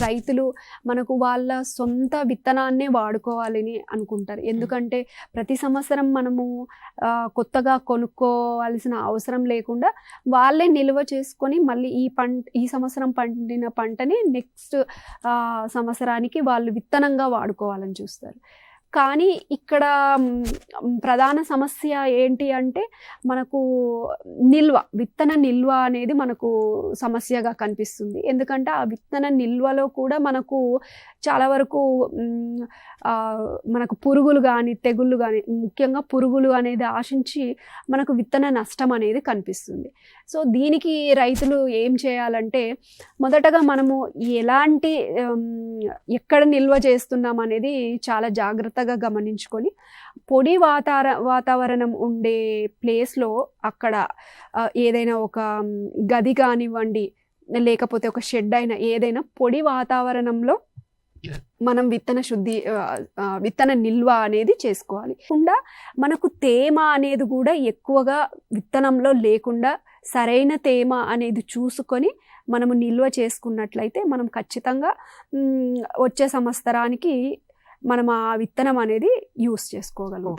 రైతులు మనకు వాళ్ళ సొంత విత్తనాన్నే వాడుకోవాలని అనుకుంటారు. ఎందుకంటే ప్రతి సంవత్సరం మనము కొత్తగా కొనుక్కోవాల్సిన అవసరం లేకుండా వాళ్ళే నిల్వ చేసుకొని మళ్ళీ ఈ సంవత్సరం పండిన పంటని నెక్స్ట్ సంవత్సరానికి వాళ్ళు విత్తనంగా వాడుకోవాలని చూస్తారు. కానీ ఇక్కడ ప్రధాన సమస్య ఏంటి అంటే మనకు విత్తన నిల్వ అనేది మనకు సమస్యగా కనిపిస్తుంది. ఎందుకంటే ఆ విత్తన నిల్వలో కూడా మనకు చాలా వరకు మనకు పురుగులు కానీ తెగుళ్ళు కానీ, ముఖ్యంగా పురుగులు అనేది ఆశించి మనకు విత్తన నష్టం అనేది కనిపిస్తుంది. సో దీనికి రైతులు ఏం చేయాలంటే మొదటగా మనము ఎలాంటి ఎక్కడ నిల్వ చేస్తున్నాం అనేది చాలా జాగ్రత్తగా గమనించుకొని పొడి వాతావరణం ఉండే ప్లేస్లో అక్కడ ఏదైనా ఒక గది కానివ్వండి, లేకపోతే ఒక షెడ్ అయినా ఏదైనా పొడి వాతావరణంలో మనం విత్తన నిల్వ అనేది చేసుకోవాలి. కాకుండా మనకు తేమ అనేది కూడా ఎక్కువగా విత్తనంలో లేకుండా సరైన తేమ అనేది చూసుకొని మనము నిల్వ చేసుకున్నట్లయితే మనం ఖచ్చితంగా వచ్చే సంవత్సరానికి మనం ఆ విత్తనం అనేది యూస్ చేసుకోగలుగుతాం.